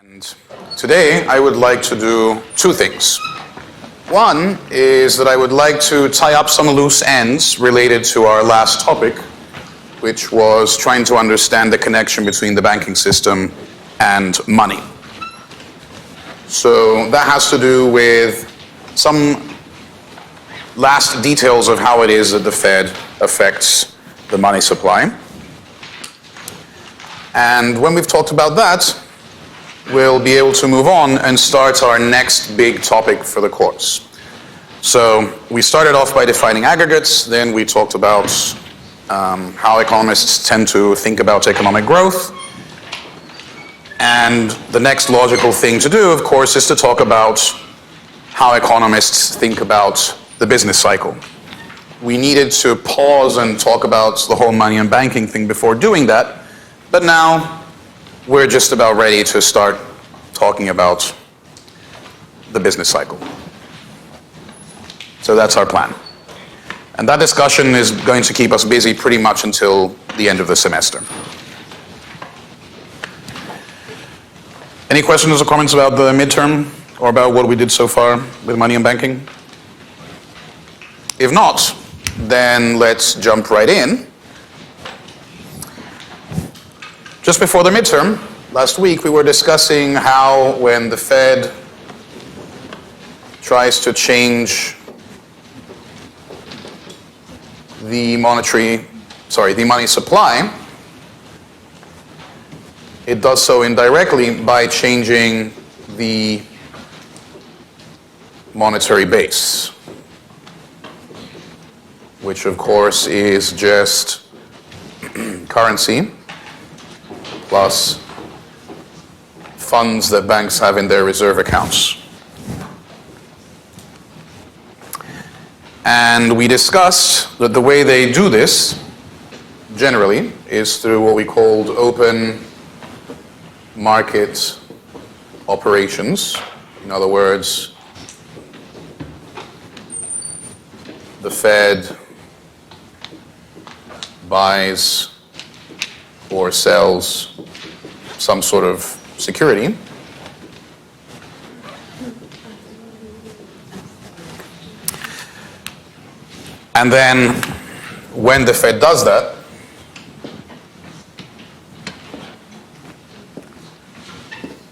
And today I would like to do two things. One is that I would like to tie up some loose ends related to our last topic, which was trying to understand the connection between the banking system and money. So that has to do with some last details of how it is that the Fed affects the money supply. And when we've talked about that, we'll be able to move on and start our next big topic for the course. So we started off by defining aggregates, then we talked about how economists tend to think about economic growth. And the next logical thing to do, of course, is to talk about how economists think about the business cycle. We needed to pause and talk about the whole money and banking thing before doing that, but now we're just about ready to start talking about the business cycle. So that's our plan. And that discussion is going to keep us busy pretty much until the end of the semester. Any questions or comments about the midterm or about what we did so far with money and banking? If not, then let's jump right in. Just before the midterm, last week we were discussing how when the Fed tries to change the money supply, it does so indirectly by changing the monetary base, which of course is just currency plus funds that banks have in their reserve accounts. And we discussed that the way they do this, generally, is through what we called open market operations. In other words, the Fed buys or sells some sort of security. And then when the Fed does that,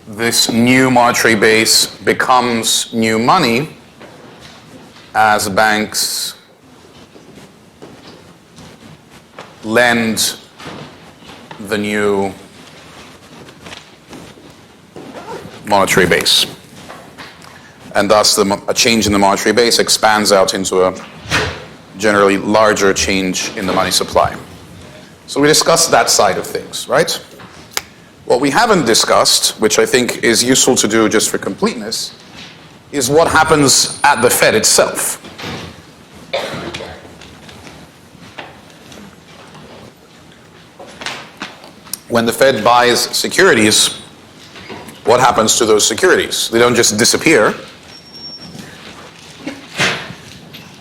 this new monetary base becomes new money as banks lend the new monetary base. And thus a change in the monetary base expands out into a generally larger change in the money supply. So we discussed that side of things, right? What we haven't discussed, which I think is useful to do just for completeness, is what happens at the Fed itself. When the Fed buys securities, what happens to those securities? They don't just disappear.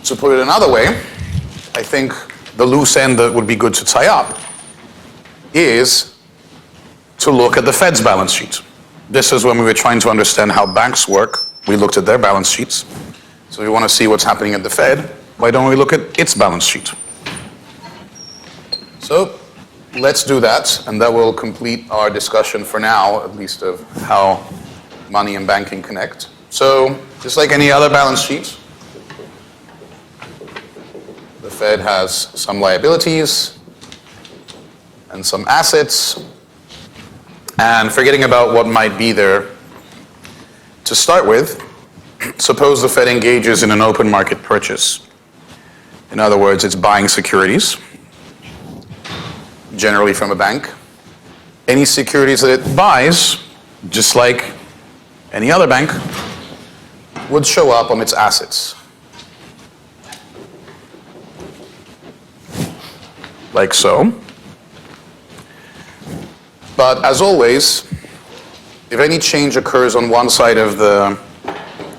To put it another way, I think the loose end that would be good to tie up is to look at the Fed's balance sheet. This is when we were trying to understand how banks work. We looked at their balance sheets. So we want to see what's happening at the Fed. Why don't we look at its balance sheet? So let's do that, and that will complete our discussion for now, at least of how money and banking connect. So just like any other balance sheet, the Fed has some liabilities and some assets. And forgetting about what might be there, to start with, suppose the Fed engages in an open market purchase. In other words, it's buying securities, generally from a bank. Any securities that it buys, just like any other bank, would show up on its assets. Like so. But as always, if any change occurs on one side of the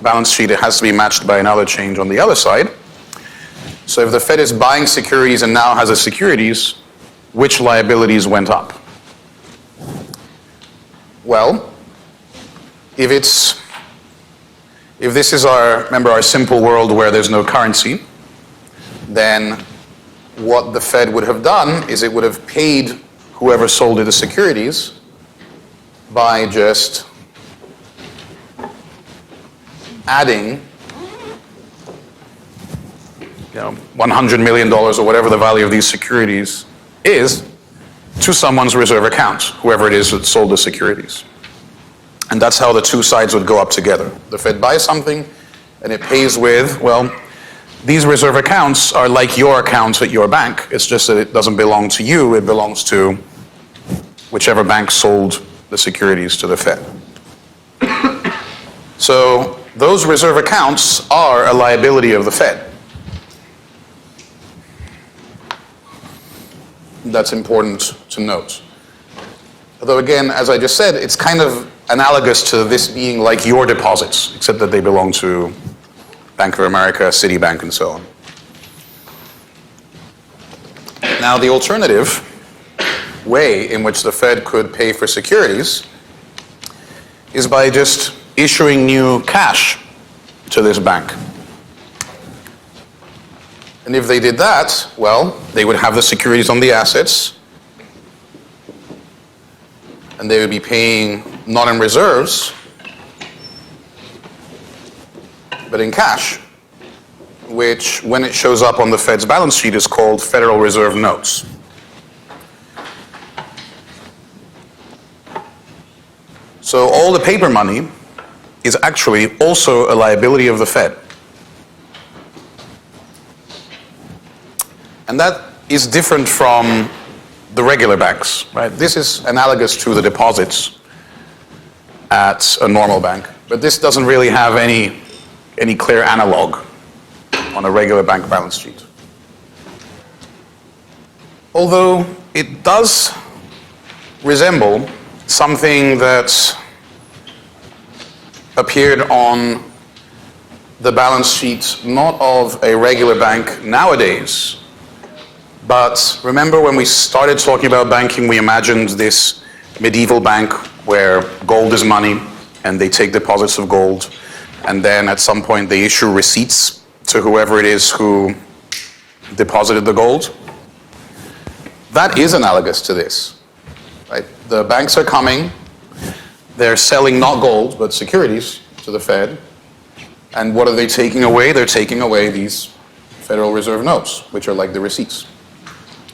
balance sheet, it has to be matched by another change on the other side. So if the Fed is buying securities and now has a securities, which liabilities went up? Well, if this is remember our simple world where there's no currency, then what the Fed would have done is it would have paid whoever sold it the securities by just adding $100 million or whatever the value of these securities is to someone's reserve account, whoever it is that sold the securities. And that's how the two sides would go up together. The Fed buys something and it pays with, well, these reserve accounts are like your accounts at your bank. It's just that it doesn't belong to you, it belongs to whichever bank sold the securities to the Fed. So those reserve accounts are a liability of the Fed. That's important to note. Although again, as I just said, it's kind of analogous to this being like your deposits, except that they belong to Bank of America, Citibank, and so on. Now, the alternative way in which the Fed could pay for securities is by just issuing new cash to this bank. And if they did that, well, they would have the securities on the assets, and they would be paying not in reserves, but in cash, which, when it shows up on the Fed's balance sheet, is called Federal Reserve Notes. So all the paper money is actually also a liability of the Fed. And that is different from the regular banks, right? This is analogous to the deposits at a normal bank, but this doesn't really have any clear analog on a regular bank balance sheet. Although it does resemble something that appeared on the balance sheet not of a regular bank nowadays, but remember when we started talking about banking, we imagined this medieval bank where gold is money and they take deposits of gold, and then at some point they issue receipts to whoever it is who deposited the gold. That is analogous to this, right? The banks are coming, they're selling not gold but securities to the Fed, and what are they taking away? They're taking away these Federal Reserve Notes, which are like the receipts.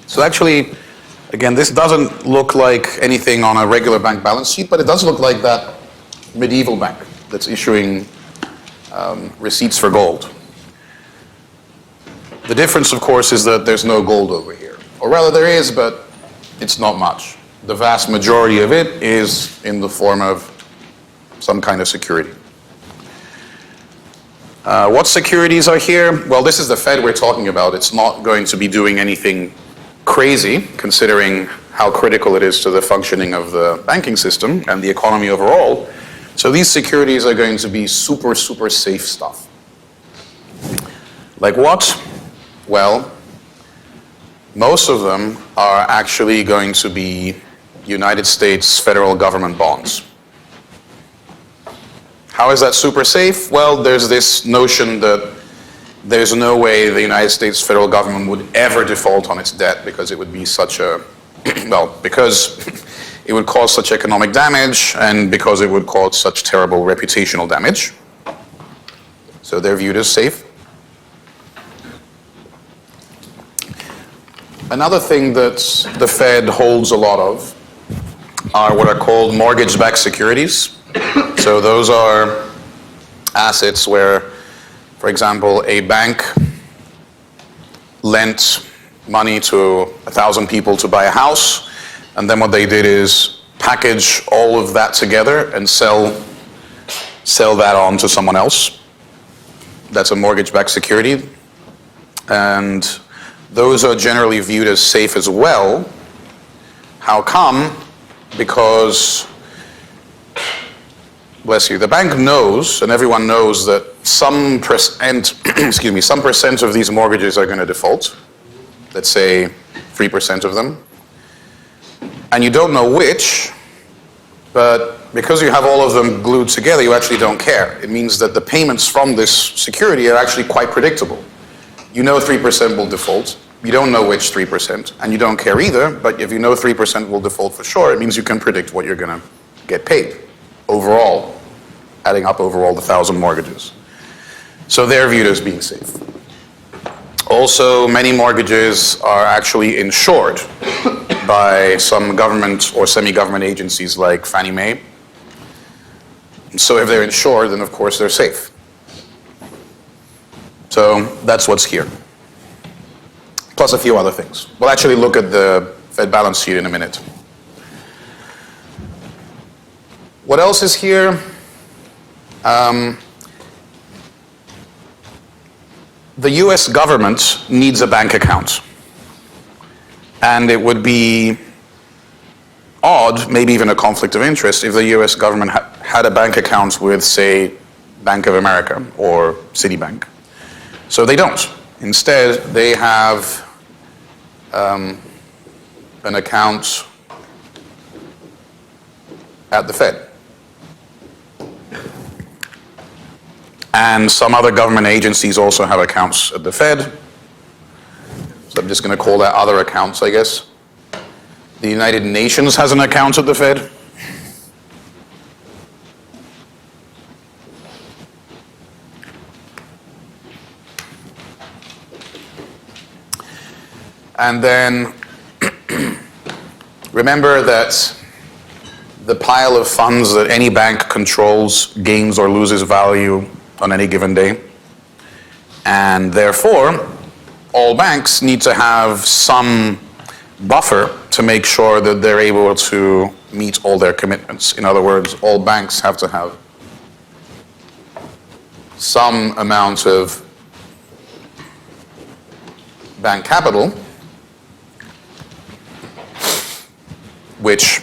So actually, again, this doesn't look like anything on a regular bank balance sheet, but it does look like that medieval bank that's issuing receipts for gold. The difference, of course, is that there's no gold over here. Or rather, there is, but it's not much. The vast majority of it is in the form of some kind of security. What securities are here? Well, this is the Fed we're talking about. It's not going to be doing anything crazy, considering how critical it is to the functioning of the banking system and the economy overall. So these securities are going to be super, super safe stuff. Like what? Well, most of them are actually going to be United States federal government bonds. How is that super safe? Well, there's this notion that there's no way the United States federal government would ever default on its debt because it would be such a, well, because it would cause such economic damage and because it would cause such terrible reputational damage. So they're viewed as safe. Another thing that the Fed holds a lot of are what are called mortgage-backed securities. So those are assets where, for example, a bank lent money to 1,000 people to buy a house, and then what they did is package all of that together and sell that on to someone else. That's a mortgage-backed security. And those are generally viewed as safe as well. How come? Because, bless you, the bank knows, and everyone knows, that some percent of these mortgages are going to default. Let's say 3% of them. And you don't know which, But because you have all of them glued together, you actually don't care. It means that the payments from this security are actually quite predictable. You know 3% will default. You don't know which 3%, and you don't care either, but if you know 3% will default for sure, it means you can predict what you're going to get paid overall, adding up overall the 1,000 mortgages. So they're viewed as being safe. Also, many mortgages are actually insured by some government or semi-government agencies like Fannie Mae. So if they're insured, then of course they're safe. So that's what's here. Plus a few other things. We'll actually look at the Fed balance sheet in a minute. What else is here? The US government needs a bank account. And it would be odd, maybe even a conflict of interest, if the US government had a bank account with, say, Bank of America or Citibank. So they don't. Instead, they have an account at the Fed. And some other government agencies also have accounts at the Fed. So I'm just going to call that other accounts, I guess. The United Nations has an account at the Fed. And then remember that the pile of funds that any bank controls gains or loses value on any given day. And therefore, all banks need to have some buffer to make sure that they're able to meet all their commitments. In other words, all banks have to have some amount of bank capital, which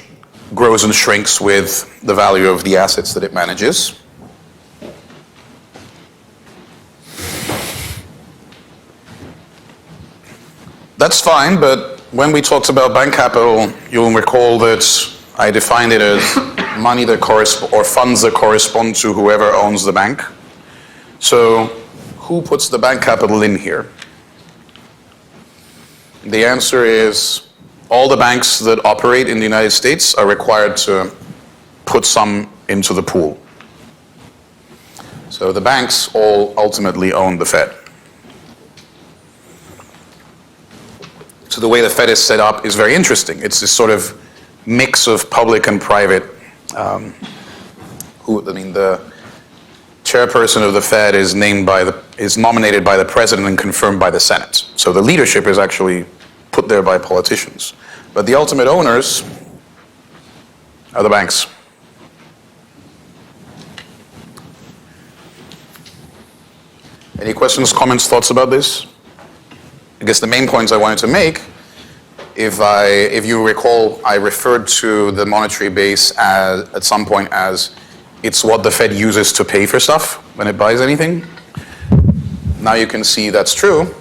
grows and shrinks with the value of the assets that it manages. That's fine, but when we talked about bank capital, you'll recall that I defined it as money that or funds that correspond to whoever owns the bank. So who puts the bank capital in here? The answer is all the banks that operate in the United States are required to put some into the pool. So the banks all ultimately own the Fed. So the way the Fed is set up is very interesting. It's this sort of mix of public and private. The chairperson of the Fed is nominated by the president and confirmed by the Senate. So the leadership is actually put there by politicians. But the ultimate owners are the banks. Any questions, comments, thoughts about this? I guess the main points I wanted to make, if you recall, I referred to the monetary base at some point as it's what the Fed uses to pay for stuff when it buys anything. Now you can see that's true.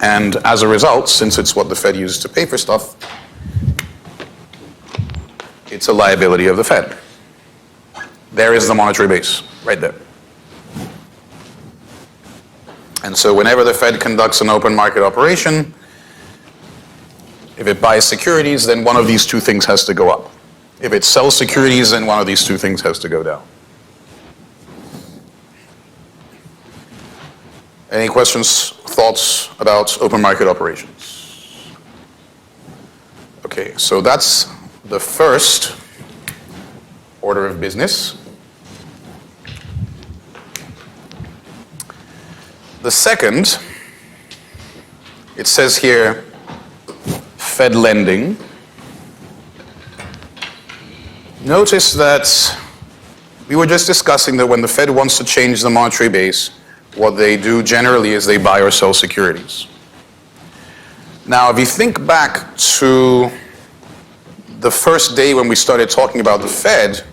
And as a result, since it's what the Fed uses to pay for stuff, it's a liability of the Fed. There is the monetary base, right there. And so whenever the Fed conducts an open market operation, if it buys securities, then one of these two things has to go up. If it sells securities, then one of these two things has to go down. Any questions, thoughts about open market operations? Okay, so that's the first order of business. The second, it says here, Fed lending. Notice that we were just discussing that when the Fed wants to change the monetary base, what they do generally is they buy or sell securities. Now, if you think back to the first day when we started talking about the Fed,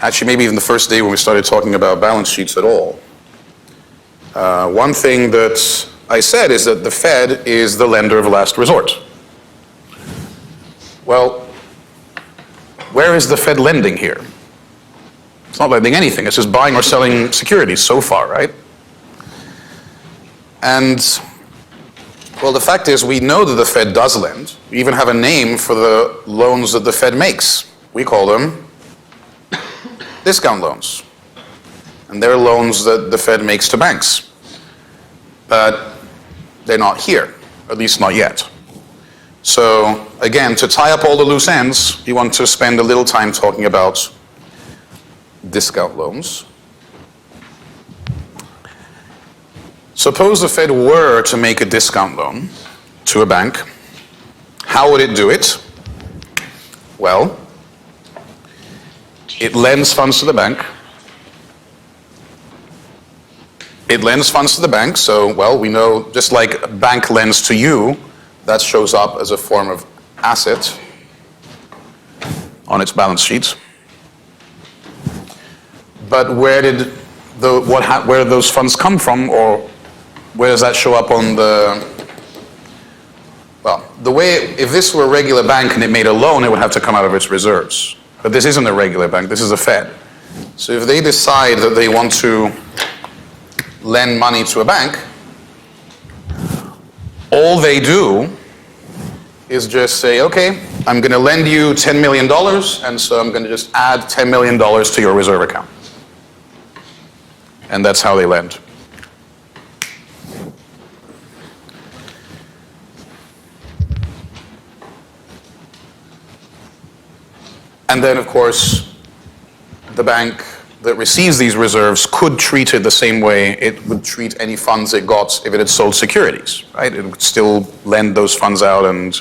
actually maybe even the first day when we started talking about balance sheets at all, one thing that I said is that the Fed is the lender of last resort. Well, where is the Fed lending here? It's not lending anything. It's just buying or selling securities so far, right? And, well, the fact is we know that the Fed does lend. We even have a name for the loans that the Fed makes. We call them discount loans. And they're loans that the Fed makes to banks. But they're not here, at least not yet. So, again, to tie up all the loose ends, you want to spend a little time talking about discount loans. Suppose the Fed were to make a discount loan to a bank. How would it do it? Well, it lends funds to the bank. It lends funds to the bank, so, well, we know just like a bank lends to you, that shows up as a form of asset on its balance sheet. But where did where did those funds come from, or where does that show up on the way, if this were a regular bank and it made a loan, it would have to come out of its reserves. But this isn't a regular bank, this is a Fed. So if they decide that they want to lend money to a bank, all they do is just say, okay, I'm going to lend you $10 million, and so I'm going to just add $10 million to your reserve account. And that's how they lend. And then, of course, the bank that receives these reserves could treat it the same way it would treat any funds it got if it had sold securities, right? It would still lend those funds out, and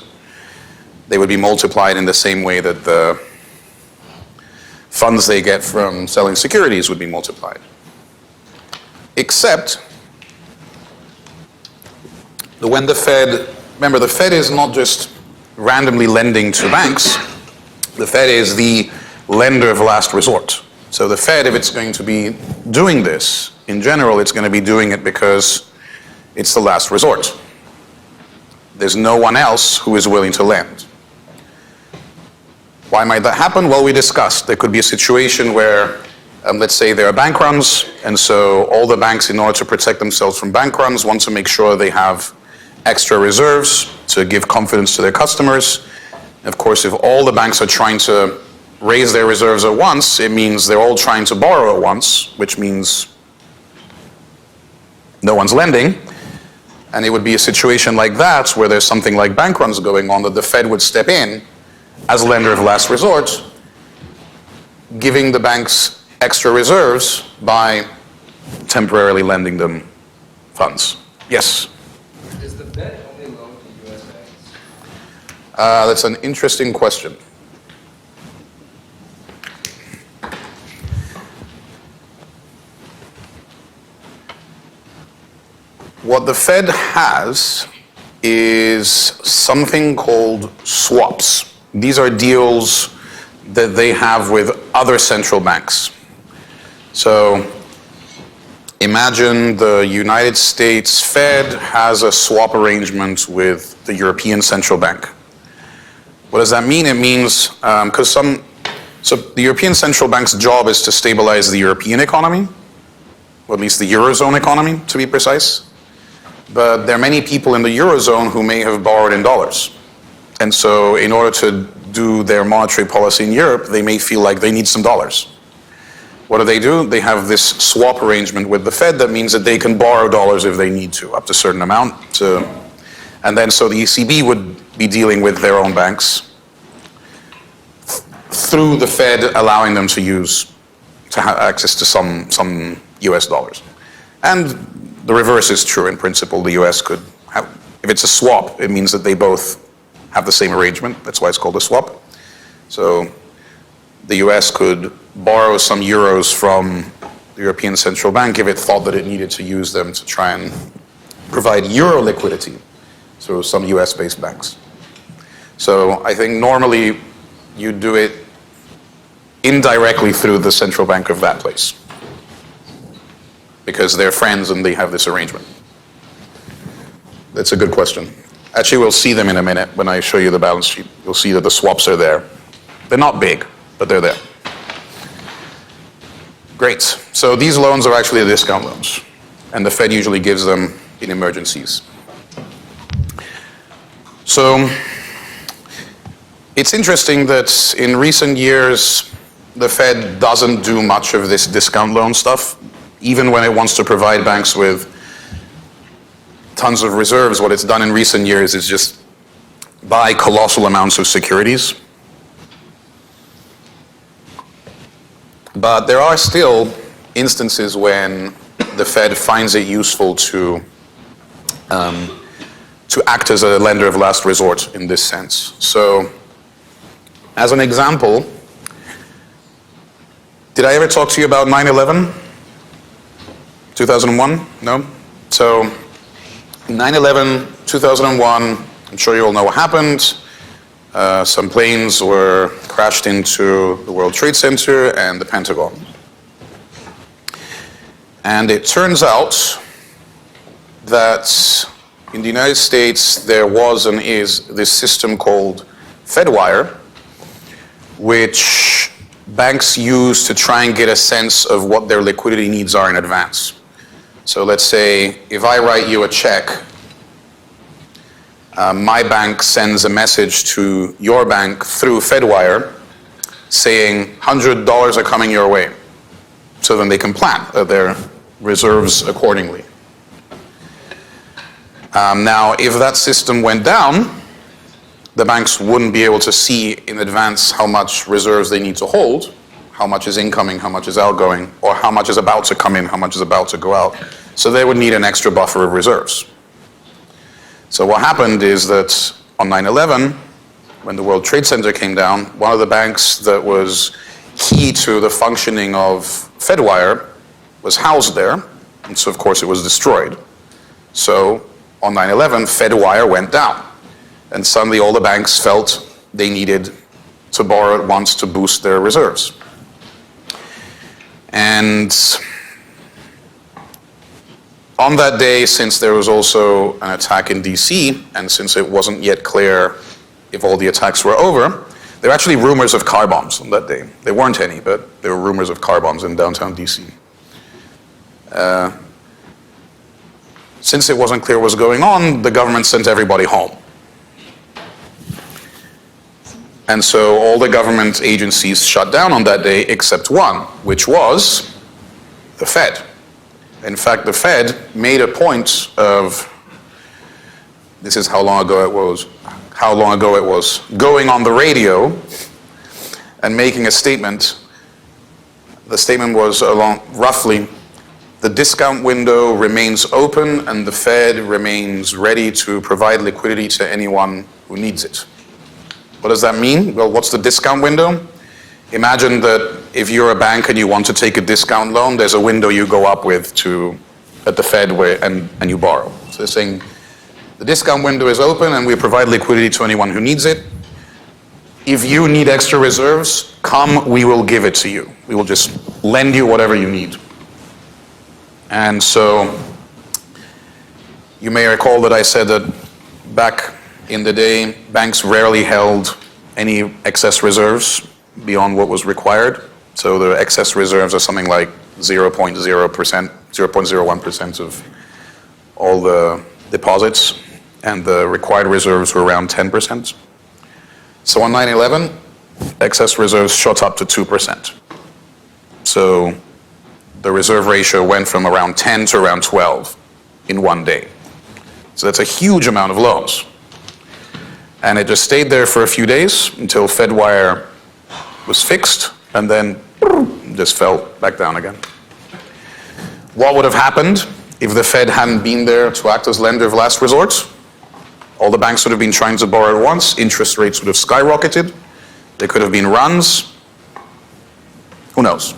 they would be multiplied in the same way that the funds they get from selling securities would be multiplied. Except that when the Fed, remember, the Fed is not just randomly lending to banks. The Fed is the lender of last resort. So the Fed, if it's going to be doing this, in general, it's going to be doing it because it's the last resort. There's no one else who is willing to lend. Why might that happen? Well, we discussed. There could be a situation where, let's say there are bank runs, and so all the banks, in order to protect themselves from bank runs, want to make sure they have extra reserves to give confidence to their customers. Of course, if all the banks are trying to raise their reserves at once, it means they're all trying to borrow at once, which means no one's lending. And it would be a situation like that, where there's something like bank runs going on, that the Fed would step in as lender of last resort, giving the banks extra reserves by temporarily lending them funds. Yes? Is the Fed only loan to U.S. banks? That's an interesting question. What the Fed has is something called swaps. These are deals that they have with other central banks. So imagine the United States Fed has a swap arrangement with the European Central Bank. What does that mean? It means, so the European Central Bank's job is to stabilize the European economy, or at least the Eurozone economy, to be precise. But there are many people in the Eurozone who may have borrowed in dollars. And so in order to do their monetary policy in Europe, they may feel like they need some dollars. What do? They have this swap arrangement with the Fed that means that they can borrow dollars if they need to, up to a certain amount. And then so the ECB would be dealing with their own banks through the Fed, allowing them to have access to some US dollars. And the reverse is true. In principle, the US could have, if it's a swap, it means that they both have the same arrangement. That's why it's called a swap. So the US could borrow some euros from the European Central Bank if it thought that it needed to use them to try and provide euro liquidity through some US-based banks. So I think normally you do it indirectly through the central bank of that place, because they're friends and they have this arrangement. That's a good question. Actually, we'll see them in a minute when I show you the balance sheet. You'll see that the swaps are there. They're not big. but they're there. Great. So these loans are actually discount loans, and the Fed usually gives them in emergencies. So it's interesting that in recent years, the Fed doesn't do much of this discount loan stuff. Even when it wants to provide banks with tons of reserves, what it's done in recent years is just buy colossal amounts of securities. But there are still instances when the Fed finds it useful to act as a lender of last resort in this sense. So, as an example, did I ever talk to you about 9/11? 2001? No? So, 9/11, 2001, I'm sure you all know what happened. Some planes were crashed into the World Trade Center and the Pentagon. And it turns out that in the United States there was and is this system called FedWire, which banks use to try and get a sense of what their liquidity needs are in advance. So let's say if I write you a check, my bank sends a message to your bank through FedWire saying $100 are coming your way. So then they can plan their reserves accordingly. Now, if that system went down, the banks wouldn't be able to see in advance how much reserves they need to hold, how much is incoming, how much is outgoing, or how much is about to come in, how much is about to go out. So they would need an extra buffer of reserves. So what happened is that on 9/11, when the World Trade Center came down, one of the banks that was key to the functioning of FedWire was housed there, and so of course it was destroyed. So on 9/11, FedWire went down, and suddenly all the banks felt they needed to borrow at once to boost their reserves. And on that day, since there was also an attack in DC, and since it wasn't yet clear if all the attacks were over, there were actually rumors of car bombs on that day. There weren't any, but there were rumors of car bombs in downtown DC. Since it wasn't clear what was going on, the government sent everybody home. And so all the government agencies shut down on that day except one, which was the Fed. In fact, the Fed made a point of, this is how long ago it was, going on the radio and making a statement. The statement was along roughly, the discount window remains open and the Fed remains ready to provide liquidity to anyone who needs it. What does that mean? Well, what's the discount window? Imagine that if you're a bank and you want to take a discount loan, there's a window you go up with at the Fed and you borrow. So they're saying the discount window is open and we provide liquidity to anyone who needs it. If you need extra reserves, come, we will give it to you. We will just lend you whatever you need. And so you may recall that I said that back in the day, banks rarely held any excess reserves beyond what was required. So the excess reserves are something like 0.0%, 0.01% of all the deposits, and the required reserves were around 10%. So on 9/11, excess reserves shot up to 2%. So the reserve ratio went from around 10 to around 12 in one day. So that's a huge amount of loans. And it just stayed there for a few days until FedWire was fixed, and then just fell back down again. What would have happened if the Fed hadn't been there to act as lender of last resort? All the banks would have been trying to borrow at once, interest rates would have skyrocketed, there could have been runs, who knows?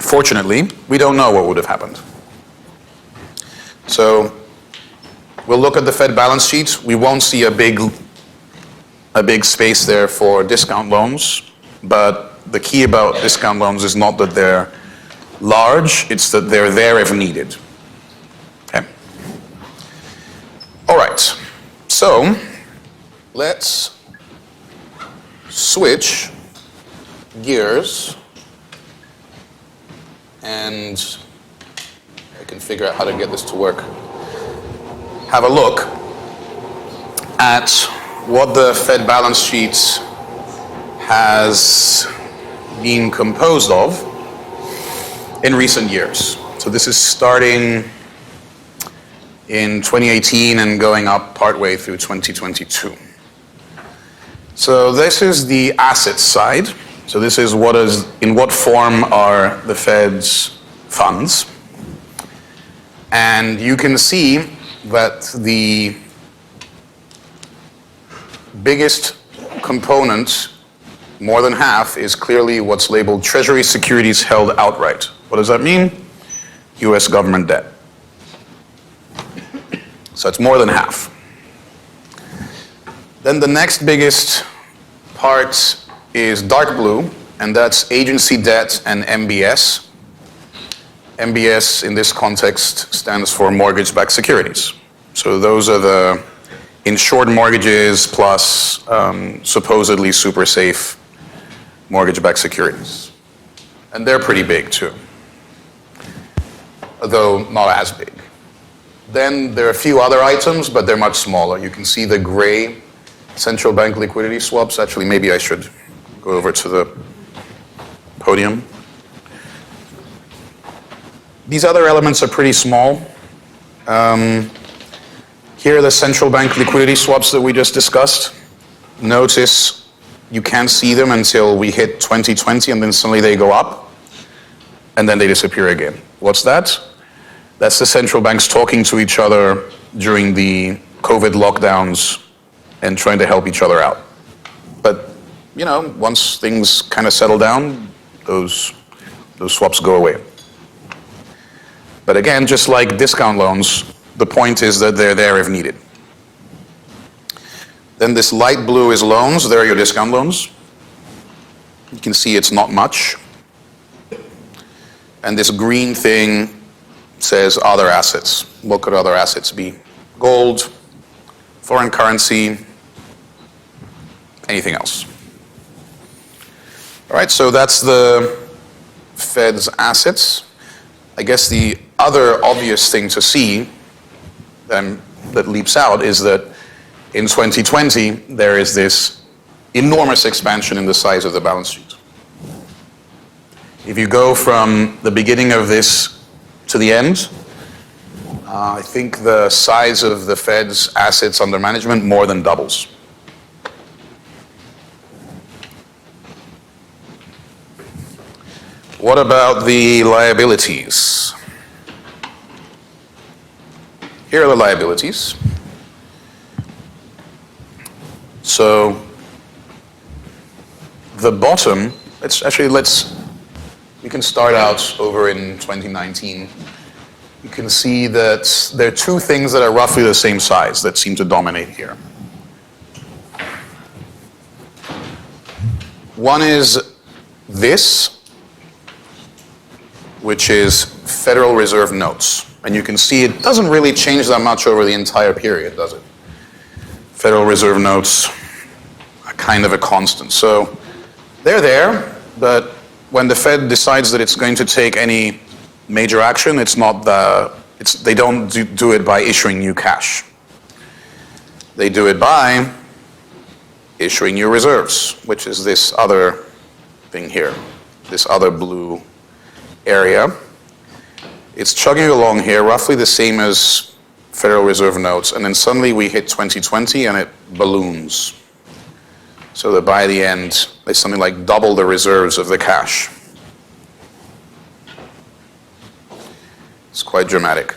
Fortunately, we don't know what would have happened. So we'll look at the Fed balance sheet. We won't see a big space there for discount loans, but the key about discount loans is not that they're large, it's that they're there if needed. Okay. All right, so let's switch gears and I can figure out how to get this to work. Have a look at what the Fed balance sheet has been composed of in recent years. So this is starting in 2018 and going up partway through 2022. So this is the asset side. So this is in what form are the Fed's funds. And you can see that the biggest component, more than half, is clearly what's labeled Treasury securities held outright. What does that mean? US government debt. So it's more than half. Then the next biggest part is dark blue, and that's agency debt and MBS. MBS in this context stands for mortgage-backed securities. So those are the insured mortgages plus supposedly super safe mortgage-backed securities. And they're pretty big too, though not as big. Then there are a few other items, but they're much smaller. You can see the gray central bank liquidity swaps. Actually, maybe I should go over to the podium. These other elements are pretty small. Here are the central bank liquidity swaps that we just discussed. Notice you can't see them until we hit 2020, and then suddenly they go up, and then they disappear again. What's that? That's the central banks talking to each other during the COVID lockdowns and trying to help each other out. But, you know, once things kind of settle down, those swaps go away. But again, just like discount loans, the point is that they're there if needed. Then this light blue is loans. There are your discount loans. You can see it's not much. And this green thing says other assets. What could other assets be? Gold, foreign currency, anything else. All right, so that's the Fed's assets. I guess the other obvious thing to see that leaps out is that in 2020, there is this enormous expansion in the size of the balance sheet. If you go from the beginning of this to the end, I think the size of the Fed's assets under management more than doubles. What about the liabilities? Here are the liabilities. So the bottom, we can start out over in 2019. You can see that there are two things that are roughly the same size that seem to dominate here. One is this, which is Federal Reserve notes. And you can see it doesn't really change that much over the entire period, does it? Federal Reserve notes are kind of a constant. So they're there, but when the Fed decides that it's going to take any major action, they don't do it by issuing new cash. They do it by issuing new reserves, which is this other thing here, this other blue area. It's chugging along here, roughly the same as Federal Reserve notes, and then suddenly we hit 2020 and it balloons. So that by the end, there's something like double the reserves of the cash. It's quite dramatic.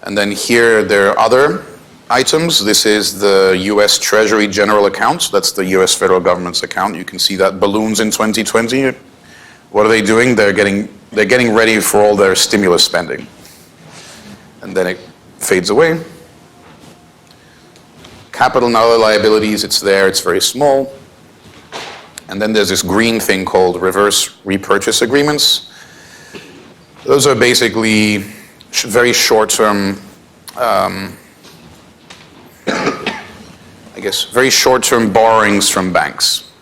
And then here there are other items. This is the US Treasury General Account. That's the US federal government's account. You can see that balloons in 2020. What are they doing? They're getting ready for all their stimulus spending. And then it fades away. Capital and other liabilities, it's there, it's very small. And then there's this green thing called reverse repurchase agreements. Those are basically very short-term I guess, very short-term borrowings from banks.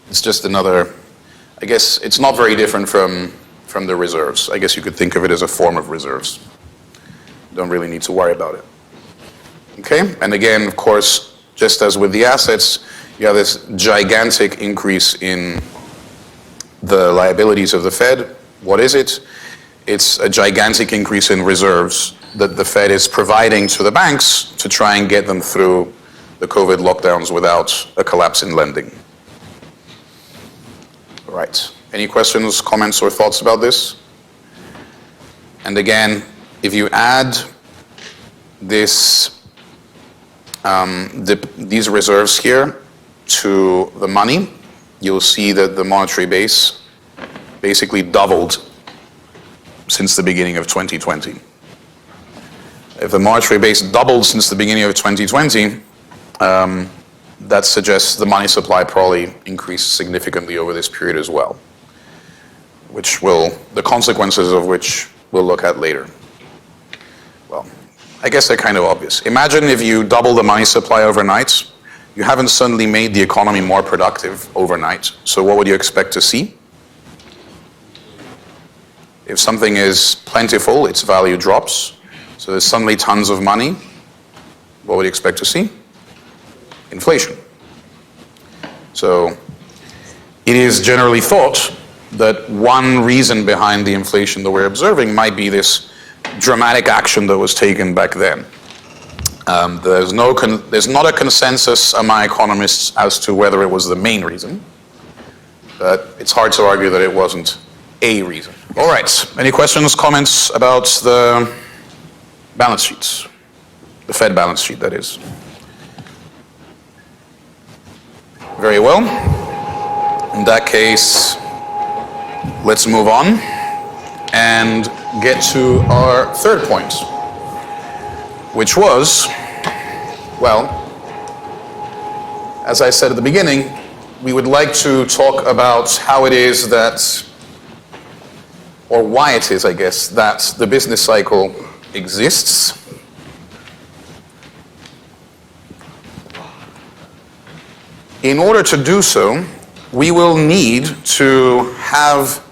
It's just another, I guess, it's not very different from the reserves. I guess you could think of it as a form of reserves. Don't really need to worry about it. Okay, and again, of course, just as with the assets, you have this gigantic increase in the liabilities of the Fed. What is it? It's a gigantic increase in reserves that the Fed is providing to the banks to try and get them through the COVID lockdowns without a collapse in lending. All right. Any questions, comments, or thoughts about this? And again, if you add this, these reserves here to the money, you'll see that the monetary base basically doubled since the beginning of 2020. If the monetary base doubled since the beginning of 2020, that suggests the money supply probably increased significantly over this period as well, the consequences of which we'll look at later. Well, I guess they're kind of obvious. Imagine if you double the money supply overnight, you haven't suddenly made the economy more productive overnight. So what would you expect to see? If something is plentiful, its value drops. So there's suddenly tons of money. What would you expect to see? Inflation. So it is generally thought that one reason behind the inflation that we're observing might be this dramatic action that was taken back then. There's not a consensus among economists as to whether it was the main reason, but it's hard to argue that it wasn't a reason. All right, any questions, comments about the balance sheets? The Fed balance sheet, that is. Very well. In that case, let's move on and get to our third point, which was, well, as I said at the beginning, we would like to talk about how it is that, or why it is, I guess, that the business cycle exists. In order to do so, we will need to have,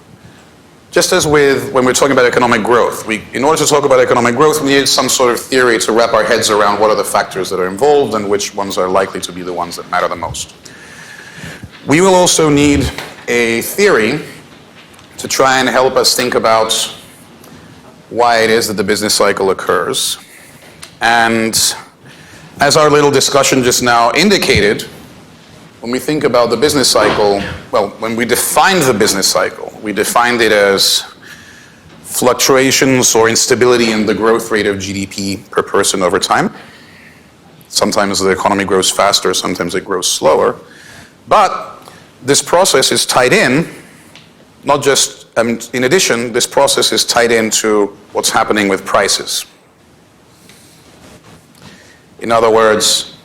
just as with when we're talking about economic growth, in order to talk about economic growth, we need some sort of theory to wrap our heads around what are the factors that are involved and which ones are likely to be the ones that matter the most. We will also need a theory to try and help us think about why it is that the business cycle occurs. And as our little discussion just now indicated, when we think about the business cycle, well, when we defined the business cycle, we defined it as fluctuations or instability in the growth rate of GDP per person over time. Sometimes the economy grows faster, sometimes it grows slower. But this process is tied in, not just, in addition, this process is tied into what's happening with prices. In other words,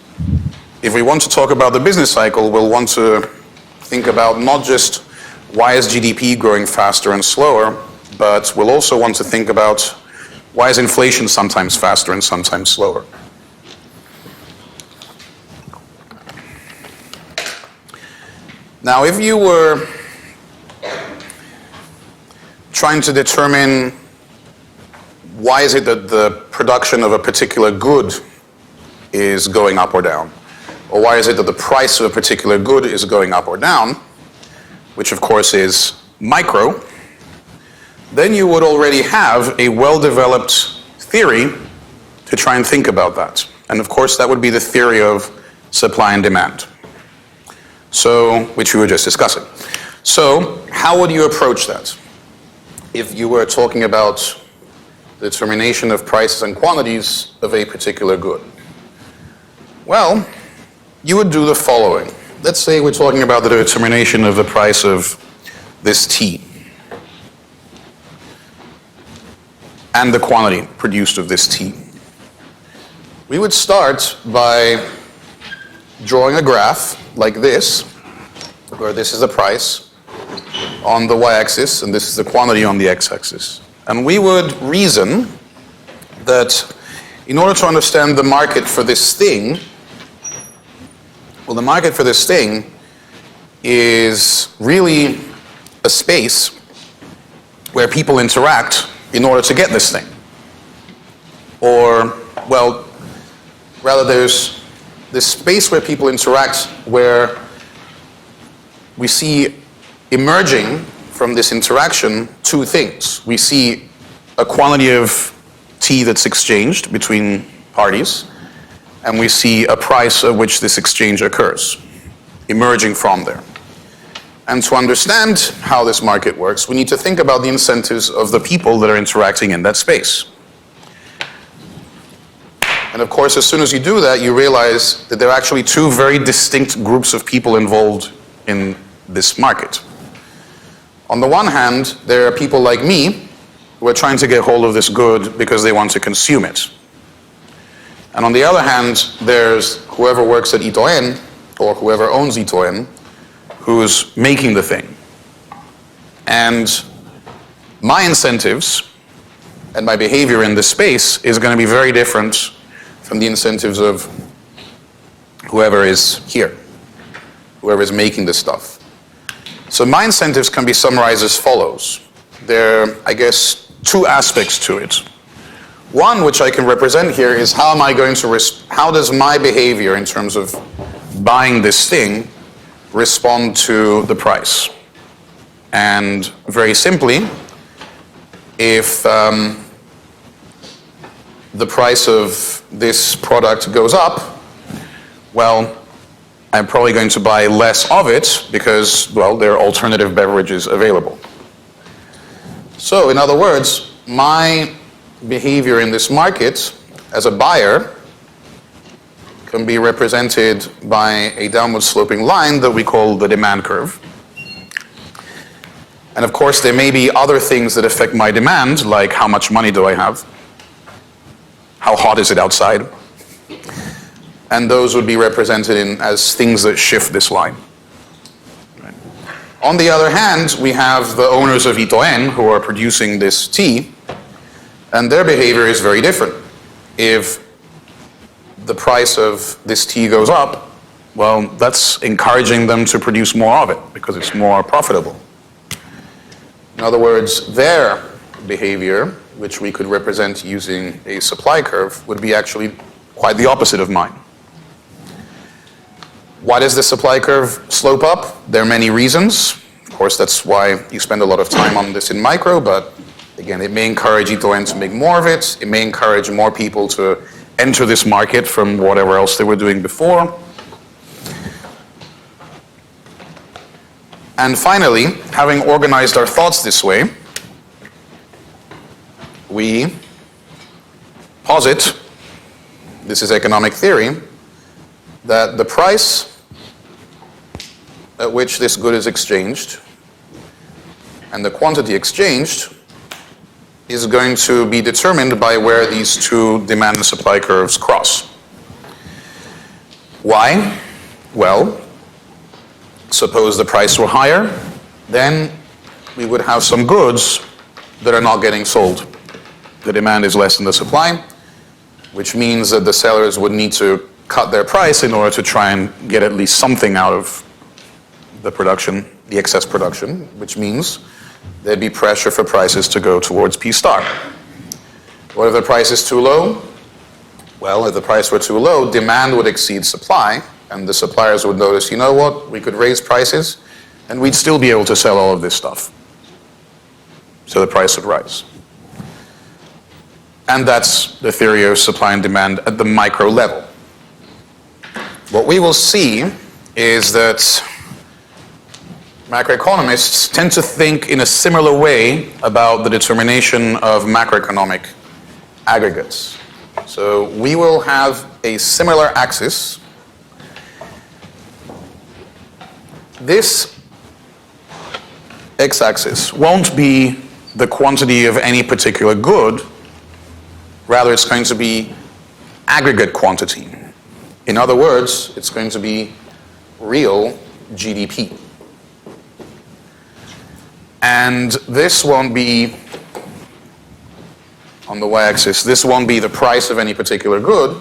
if we want to talk about the business cycle, we'll want to think about not just why is GDP growing faster and slower, but we'll also want to think about why is inflation sometimes faster and sometimes slower. Now, if you were trying to determine why is it that the production of a particular good is going up or down, or why is it that the price of a particular good is going up or down, which of course is micro, then you would already have a well-developed theory to try and think about that. And of course that would be the theory of supply and demand, which we were just discussing. So how would you approach that? If you were talking about the determination of prices and quantities of a particular good. Well, you would do the following. Let's say we're talking about the determination of the price of this tea and the quantity produced of this tea. We would start by drawing a graph like this, where this is the price on the y-axis and this is the quantity on the x-axis. And we would reason that in order to understand the market for this thing, well, the market for this thing is really a space where people interact in order to get this thing. Or, well, rather there's this space where people interact where we see emerging from this interaction two things. We see a quantity of tea that's exchanged between parties, and we see a price at which this exchange occurs, emerging from there. And to understand how this market works, we need to think about the incentives of the people that are interacting in that space. And of course, as soon as you do that, you realize that there are actually two very distinct groups of people involved in this market. On the one hand, there are people like me who are trying to get hold of this good because they want to consume it. And on the other hand, there's whoever works at Itoen, or whoever owns Itoen, who's making the thing. And my incentives and my behavior in this space is going to be very different from the incentives of whoever is here, whoever is making this stuff. So my incentives can be summarized as follows. There are, I guess, two aspects to it. One, which I can represent here, is how does my behavior in terms of buying this thing respond to the price? And very simply, if the price of this product goes up, well, I'm probably going to buy less of it because, well, there are alternative beverages available. So, in other words, my behavior in this market as a buyer can be represented by a downward sloping line that we call the demand curve. And of course, there may be other things that affect my demand, like how much money do I have? How hot is it outside? And those would be represented as things that shift this line. Right. On the other hand, we have the owners of Itoen who are producing this tea, and their behavior is very different. If the price of this tea goes up, well, that's encouraging them to produce more of it because it's more profitable. In other words, their behavior, which we could represent using a supply curve, would be actually quite the opposite of mine. Why does the supply curve slope up? There are many reasons. Of course, that's why you spend a lot of time on this in micro, but again, it may encourage Itoen to make more of it. It may encourage more people to enter this market from whatever else they were doing before. And finally, having organized our thoughts this way, we posit, this is economic theory, that the price at which this good is exchanged and the quantity exchanged is going to be determined by where these two demand and supply curves cross. Why? Well, suppose the price were higher, then we would have some goods that are not getting sold. The demand is less than the supply, which means that the sellers would need to cut their price in order to try and get at least something out of the production, the excess production, which means there'd be pressure for prices to go towards P star. What if the price is too low? Well, if the price were too low, demand would exceed supply, and the suppliers would notice, you know what, we could raise prices, and we'd still be able to sell all of this stuff. So the price would rise. And that's the theory of supply and demand at the micro level. What we will see is that macroeconomists tend to think in a similar way about the determination of macroeconomic aggregates. So we will have a similar axis. This x-axis won't be the quantity of any particular good, rather it's going to be aggregate quantity. In other words, it's going to be real GDP. And this won't be on the y-axis, this won't be the price of any particular good.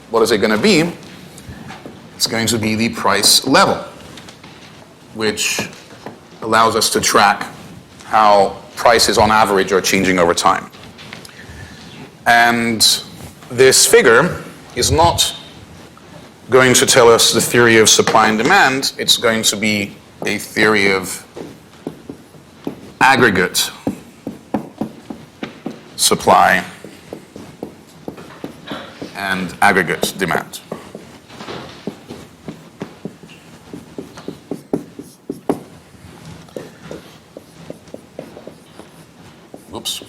What is it going to be? It's going to be the price level, which allows us to track how prices on average are changing over time. And this figure is not going to tell us the theory of supply and demand. It's going to be a theory of aggregate supply and aggregate demand. Oops.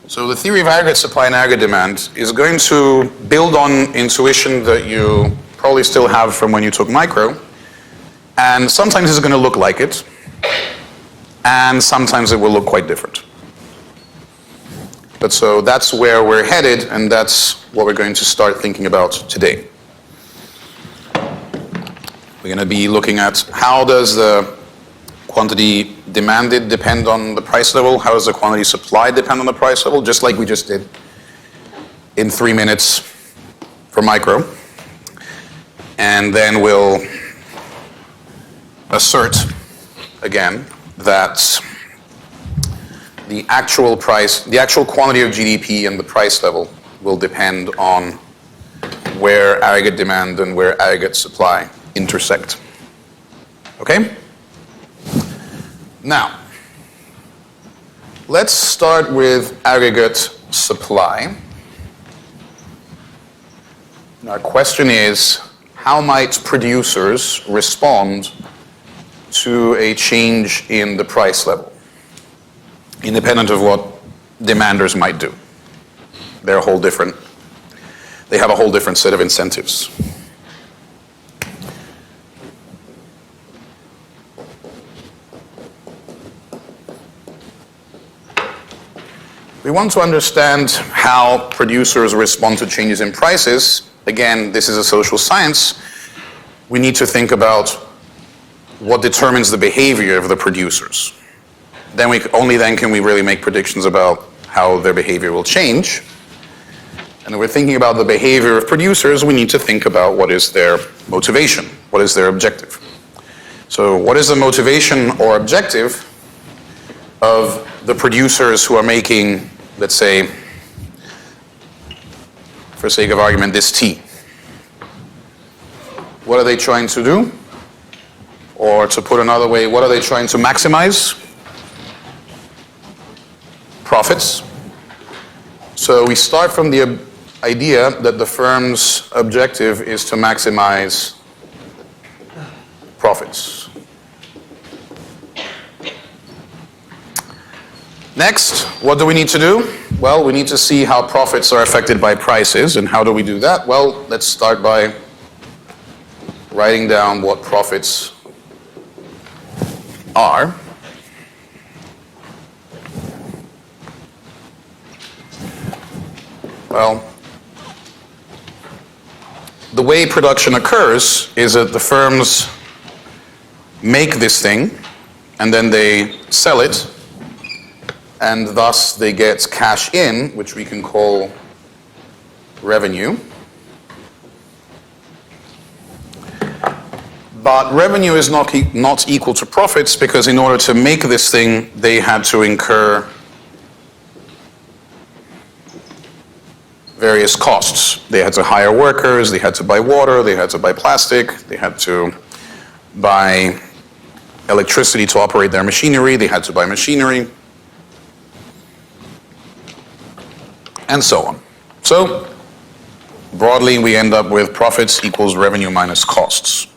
So the theory of aggregate supply and aggregate demand is going to build on intuition that you probably still have from when you took micro, and sometimes it's going to look like it, and sometimes it will look quite different. But so that's where we're headed, and that's what we're going to start thinking about today. We're going to be looking at how does the quantity demanded depend on the price level, how does the quantity supplied depend on the price level, just like we just did in 3 minutes for micro. And then we'll assert again that the actual price, the actual quantity of GDP and the price level will depend on where aggregate demand and where aggregate supply intersect. Okay? Now, let's start with aggregate supply. Our question is, how might producers respond to a change in the price level, independent of what demanders might do? They have a whole different set of incentives. We want to understand how producers respond to changes in prices. Again, this is a social science. We need to think about what determines the behavior of the producers. Only then can we really make predictions about how their behavior will change. And when we're thinking about the behavior of producers, we need to think about what is their motivation, what is their objective. So what is the motivation or objective of the producers who are making, let's say, for sake of argument, this tea? What are they trying to do? Or to put another way, what are they trying to maximize? Profits. So we start from the idea that the firm's objective is to maximize profits. Next, what do we need to do? Well, we need to see how profits are affected by prices. And how do we do that? Well, let's start by writing down what profits are. Well, the way production occurs is that the firms make this thing, and then they sell it, and thus they get cash in, which we can call revenue. But revenue is not equal to profits, because in order to make this thing, they had to incur various costs. They had to hire workers, they had to buy water, they had to buy plastic, they had to buy electricity to operate their machinery, they had to buy machinery, and so on. So, broadly, we end up with profits equals revenue minus costs.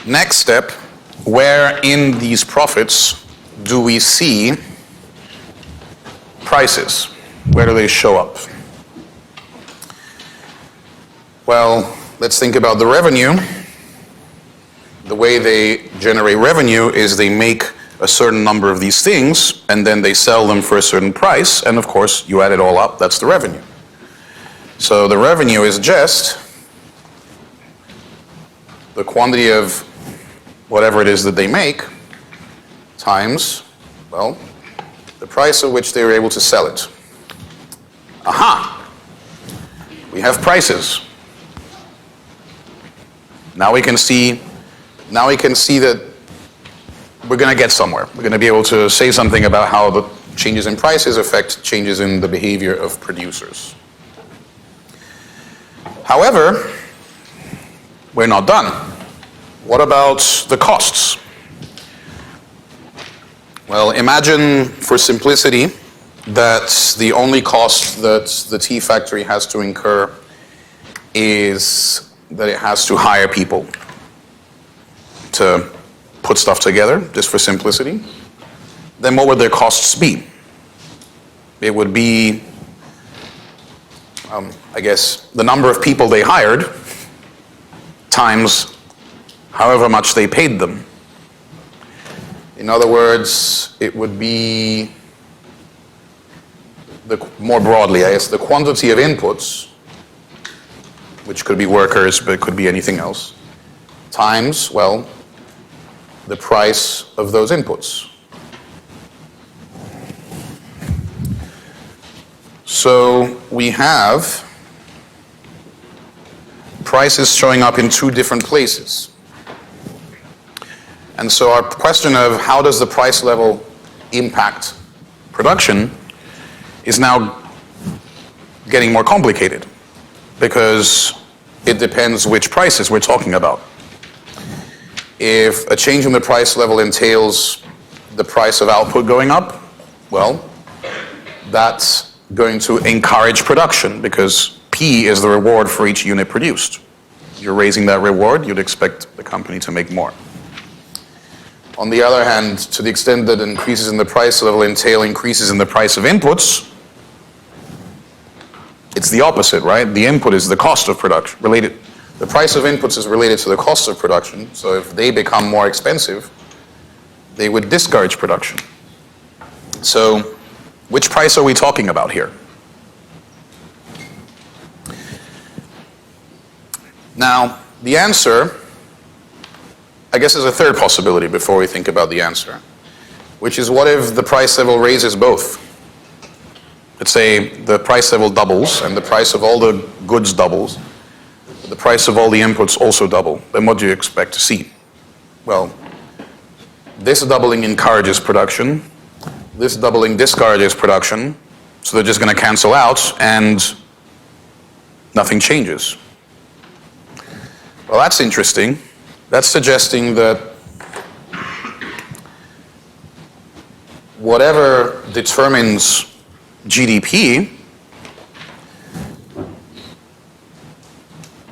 Next step, where in these profits do we see prices? Where do they show up? Well, let's think about the revenue. The way they generate revenue is they make a certain number of these things, and then they sell them for a certain price, and of course, you add it all up, that's the revenue. So the revenue is just the quantity of whatever it is that they make times, well, the price at which they were able to sell it. Aha! We have prices. Now we can see that we're going to get somewhere. We're going to be able to say something about how the changes in prices affect changes in the behavior of producers. However, we're not done. What about the costs? Well, imagine, for simplicity, that the only cost that the tea factory has to incur is that it has to hire people to put stuff together, just for simplicity. Then what would their costs be? It would be, I guess, the number of people they hired times however much they paid them. In other words, it would be, more broadly, I guess, the quantity of inputs, which could be workers, but it could be anything else, times, well, the price of those inputs. So we have prices showing up in two different places. And so our question of how does the price level impact production is now getting more complicated, because it depends which prices we're talking about. If a change in the price level entails the price of output going up, well, that's going to encourage production, because P is the reward for each unit produced. You're raising that reward, you'd expect the company to make more. On the other hand, to the extent that increases in the price level entail increases in the price of inputs, it's the opposite, right? The input is the cost of production. The price of inputs is related to the cost of production, so if they become more expensive, they would discourage production. So, which price are we talking about here? Now, the answer, I guess, is a third possibility before we think about the answer, which is, what if the price level raises both? Let's say the price level doubles and the price of all the goods doubles, but the price of all the inputs also double. Then what do you expect to see? Well, this doubling encourages production, this doubling discourages production, so they're just going to cancel out and nothing changes. Well, that's interesting. That's suggesting that whatever determines GDP,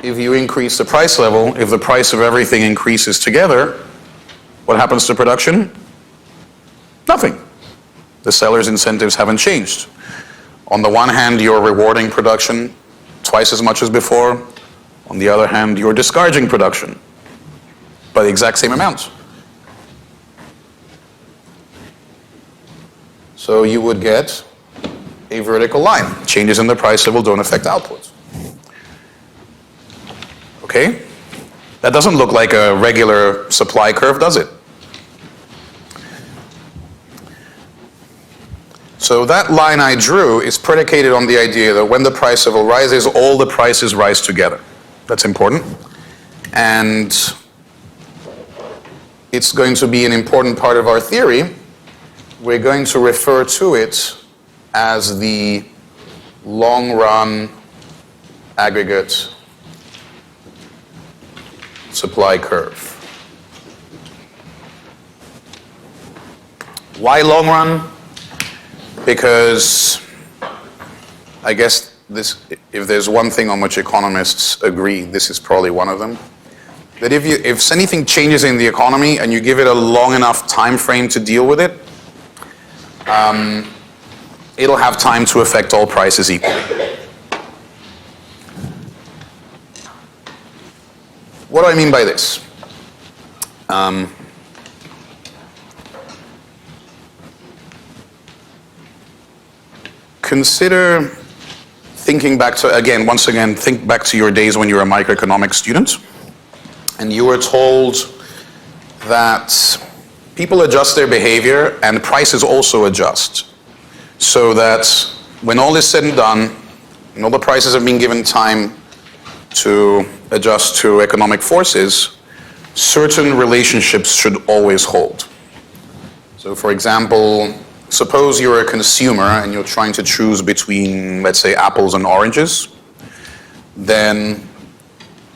if you increase the price level, if the price of everything increases together, what happens to production? Nothing. The seller's incentives haven't changed. On the one hand, you're rewarding production twice as much as before. On the other hand, you're discouraging production by the exact same amount. So you would get a vertical line. Changes in the price level don't affect output. Okay? That doesn't look like a regular supply curve, does it? So that line I drew is predicated on the idea that when the price level rises, all the prices rise together. That's important. And it's going to be an important part of our theory. We're going to refer to it as the long-run aggregate supply curve. Why long run? Because I guess if there's one thing on which economists agree, this is probably one of them. That if anything changes in the economy and you give it a long enough time frame to deal with it, it'll have time to affect all prices equally. What do I mean by this? Consider thinking back to, once again, think back to your days when you were a microeconomics student, and you were told that people adjust their behavior and prices also adjust. so that when all is said and done, and all the prices have been given time to adjust to economic forces, certain relationships should always hold. So for example, suppose you're a consumer and you're trying to choose between, let's say, apples and oranges, then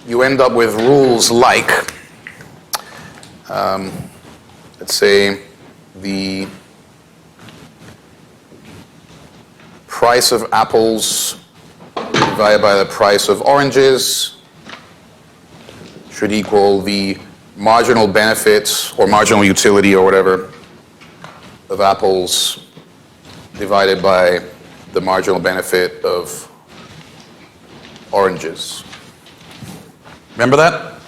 you end up with rules like, let's say, the price of apples divided by the price of oranges should equal the marginal benefit or marginal utility or whatever of apples divided by the marginal benefit of oranges. Remember that?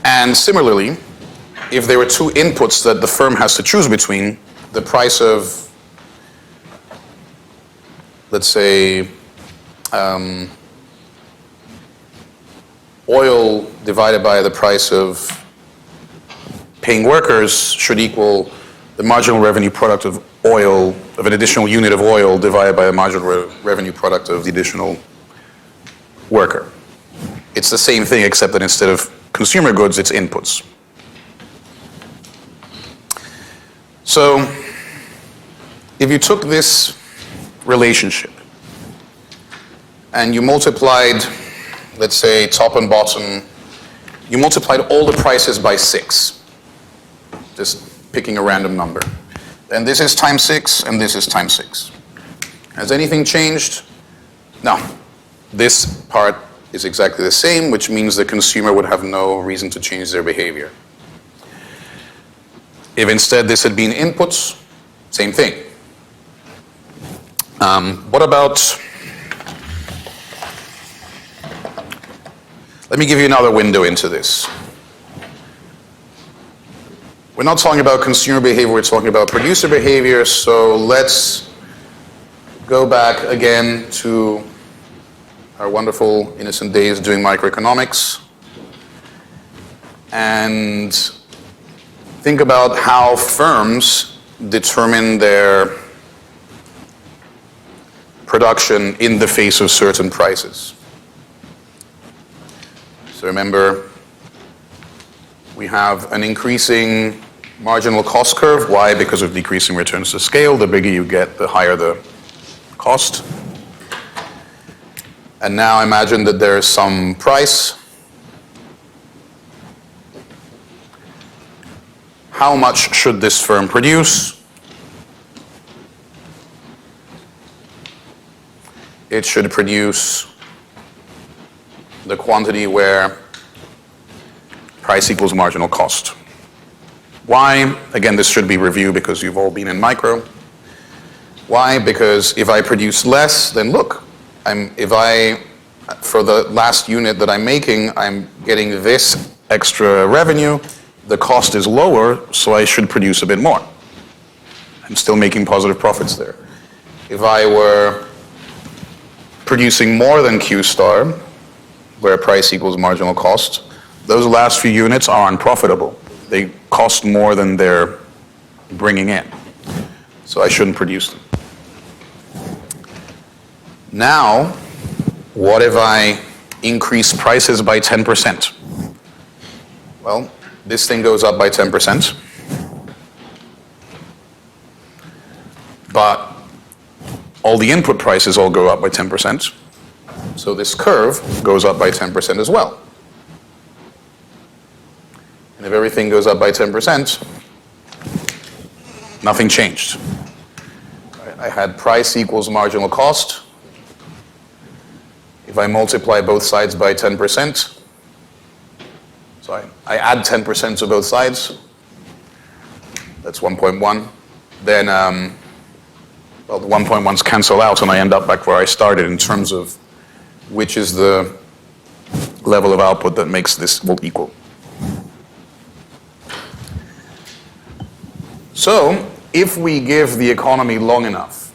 And similarly, if there were two inputs that the firm has to choose between, the price of, let's say, oil divided by the price of paying workers should equal the marginal revenue product of oil, of an additional unit of oil divided by the marginal revenue product of the additional worker. It's the same thing except that instead of consumer goods, it's inputs. So if you took this relationship and you multiplied, let's say, top and bottom, you multiplied all the prices by 6, just picking a random number. Then this is times 6 and this is times 6. Has anything changed? No. This part is exactly the same, which means the consumer would have no reason to change their behavior. If instead this had been inputs, same thing. What about, let me give you another window into this. We're not talking about consumer behavior, we're talking about producer behavior, so let's go back again to our wonderful innocent days doing microeconomics and think about how firms determine their production in the face of certain prices. So remember, we have an increasing marginal cost curve. Why? Because of decreasing returns to scale. The bigger you get, the higher the cost. And now imagine that there is some price. How much should this firm produce? It should produce the quantity where price equals marginal cost. Why? Again, this should be reviewed because you've all been in micro. Why? Because if I produce less, then look, for the last unit that I'm making, I'm getting this extra revenue. The cost is lower, so I should produce a bit more. I'm still making positive profits there. If I were producing more than Q star, where price equals marginal cost, those last few units are unprofitable. They cost more than they're bringing in. So I shouldn't produce them. Now, what if I increase prices by 10%? Well, this thing goes up by 10%. But all the input prices all go up by 10%. So this curve goes up by 10% as well. And if everything goes up by 10%, nothing changed. I had price equals marginal cost. If I multiply both sides by 10%, so I add 10% to both sides, that's 1.1. Then, well, the 1.1s cancel out and I end up back where I started in terms of which is the level of output that makes this equal. So, if we give the economy long enough,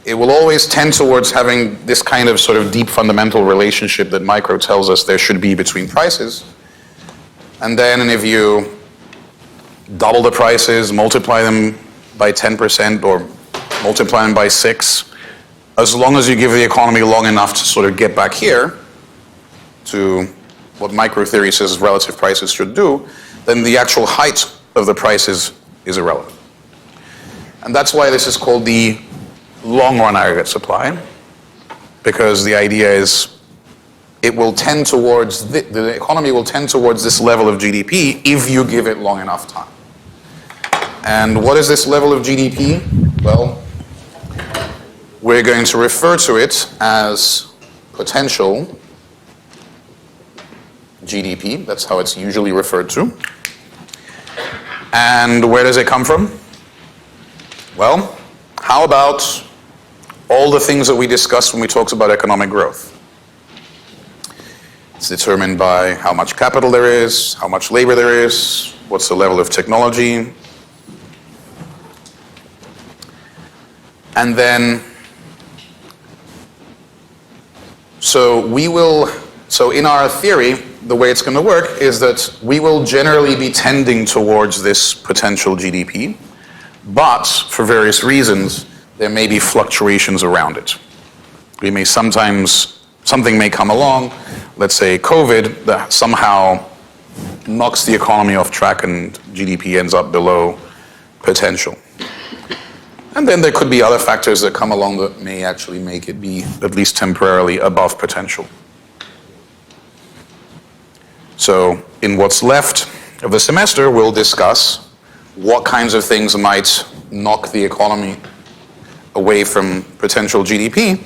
it will always tend towards having this kind of sort of deep fundamental relationship that micro tells us there should be between prices. And then if you double the prices, multiply them by 10% or multiply them by 6, as long as you give the economy long enough to sort of get back here to what micro theory says relative prices should do, then the actual height of the prices is irrelevant. And that's why this is called the long run aggregate supply, because the idea is it will tend towards, the economy will tend towards this level of GDP if you give it long enough time. And what is this level of GDP? Well, we're going to refer to it as potential GDP. That's how it's usually referred to. And where does it come from? Well, how about all the things that we discussed when we talked about economic growth? It's determined by how much capital there is, how much labor there is, what's the level of technology. And then, so in our theory, the way it's going to work is that we will generally be tending towards this potential GDP, but for various reasons, there may be fluctuations around it. We may sometimes, something may come along, let's say COVID, that somehow knocks the economy off track and GDP ends up below potential. And then there could be other factors that come along that may actually make it be at least temporarily above potential. So in what's left of the semester, we'll discuss what kinds of things might knock the economy away from potential GDP.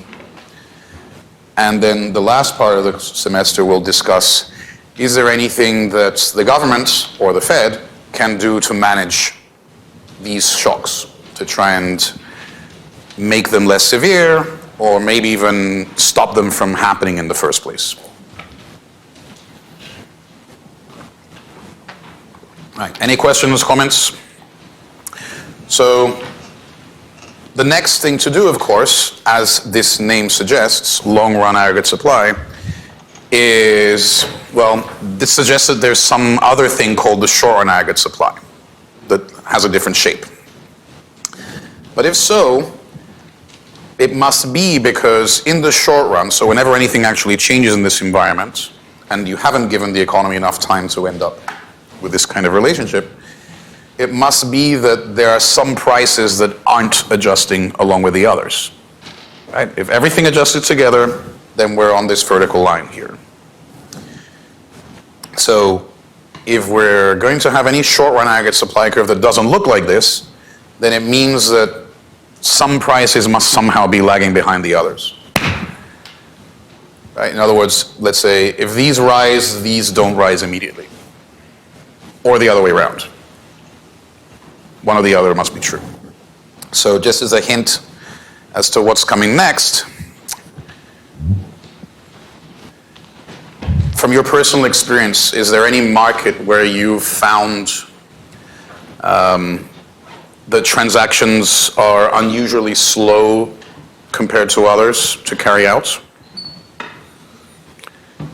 And then the last part of the semester, we'll discuss, is there anything that the government or the Fed can do to manage these shocks, to try and make them less severe, or maybe even stop them from happening in the first place. Right. Any questions, comments? So the next thing to do, of course, as this name suggests, long run aggregate supply, is, well, this suggests that there's some other thing called the short run aggregate supply that has a different shape. But if so, it must be because in the short run, so whenever anything actually changes in this environment, and you haven't given the economy enough time to end up with this kind of relationship, it must be that there are some prices that aren't adjusting along with the others. Right? If everything adjusted together, then we're on this vertical line here. So if we're going to have any short run aggregate supply curve that doesn't look like this, then it means that some prices must somehow be lagging behind the others. Right? In other words, let's say if these rise, these don't rise immediately. Or the other way around. One or the other must be true. So just as a hint as to what's coming next, from your personal experience, is there any market where you've found the transactions are unusually slow compared to others to carry out?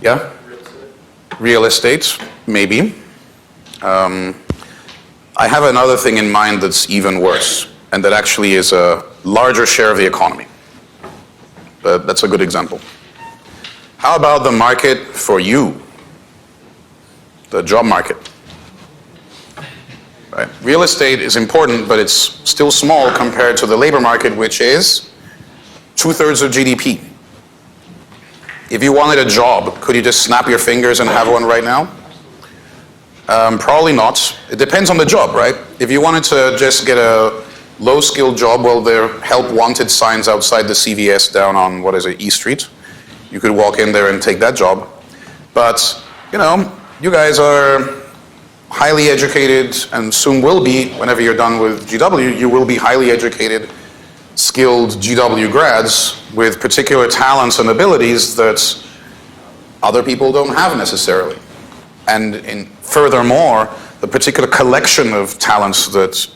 Yeah? Real estate, maybe. I have another thing in mind that's even worse, and that actually is a larger share of the economy. But that's a good example. How about the market for you? The job market. Right? Real estate is important, but it's still small compared to the labor market, which is 2/3 of GDP. If you wanted a job, could you just snap your fingers and have one right now? Probably not. It depends on the job, right? If you wanted to just get a low-skilled job, well, there are help wanted signs outside the CVS down on, what is it, E Street. You could walk in there and take that job. But, you know, you guys are highly educated and soon will be, whenever you're done with GW, you will be highly educated, skilled GW grads with particular talents and abilities that other people don't have necessarily. And furthermore, the particular collection of talents that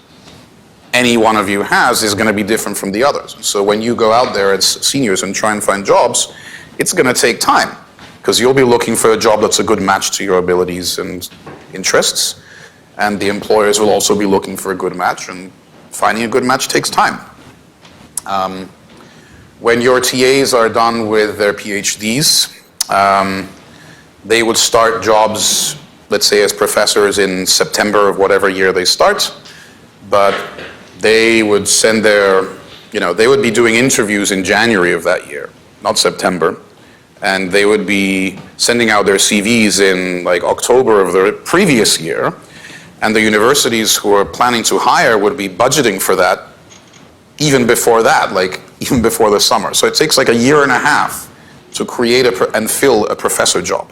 any one of you has is going to be different from the others. So when you go out there as seniors and try and find jobs, it's going to take time because you'll be looking for a job that's a good match to your abilities and interests, and the employers will also be looking for a good match, and finding a good match takes time. When your TAs are done with their PhDs, they would start jobs, let's say as professors in September of whatever year they start, but they would send their, they would be doing interviews in January of that year, not September, and they would be sending out their CVs in like October of the previous year, and the universities who are planning to hire would be budgeting for that even before that, like even before the summer. So it takes like a year and a half to create and fill a professor job.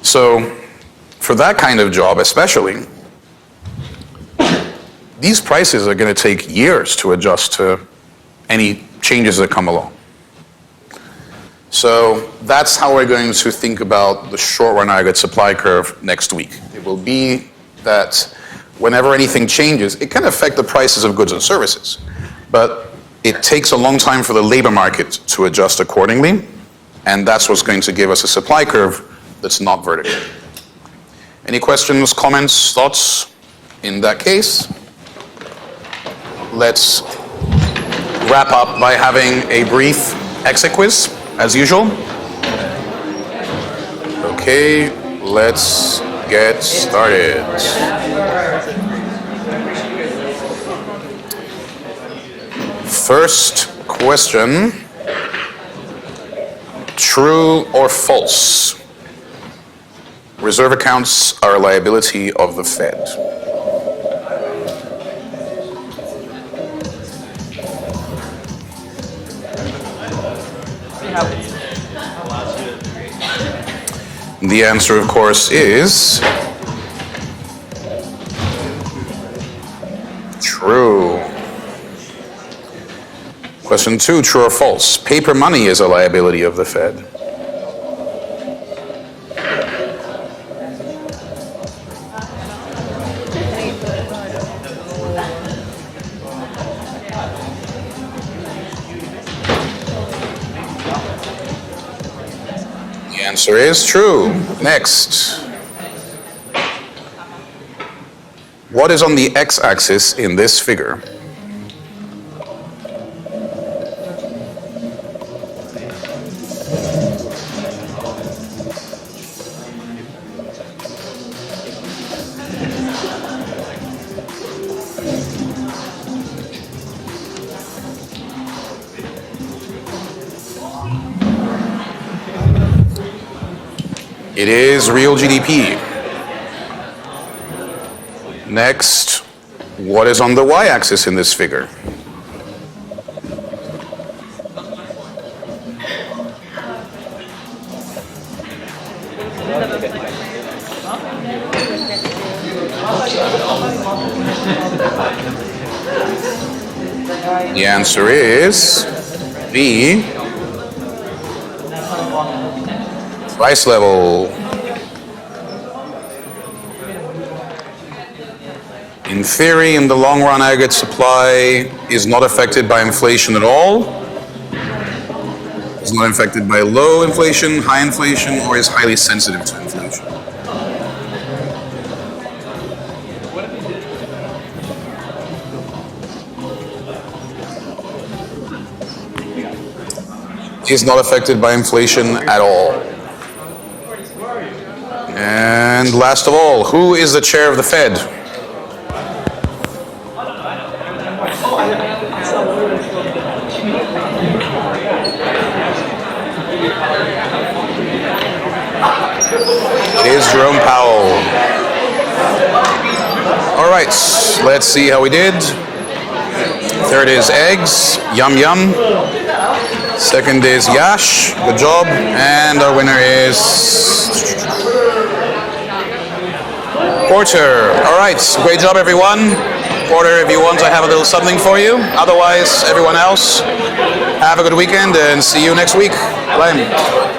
So for that kind of job especially, these prices are going to take years to adjust to any changes that come along. So that's how we're going to think about the short run aggregate supply curve next week. It will be that whenever anything changes, it can affect the prices of goods and services, but it takes a long time for the labor market to adjust accordingly, and that's what's going to give us a supply curve that's not vertical. Any questions, comments, thoughts? In that case, let's wrap up by having a brief exit quiz, as usual. Okay, let's get started. First question, true or false? Reserve accounts are a liability of the Fed. The answer, of course, is true. Question 2, true or false? Paper money is a liability of the Fed. The answer is true. Next. What is on the x-axis in this figure? It is real GDP. Next, what is on the y-axis in this figure? The answer is B. Price level. In theory, in the long run, aggregate supply is not affected by inflation at all. It's not affected by low inflation, high inflation, or is highly sensitive to inflation. Is not affected by inflation at all. And last of all, who is the chair of the Fed? It is Jerome Powell. All right, let's see how we did. Third is eggs, yum yum. Second is Yash, good job. And our winner is Porter. All right, great job everyone. Porter, if you want, I have a little something for you. Otherwise, everyone else, have a good weekend and see you next week. Bye.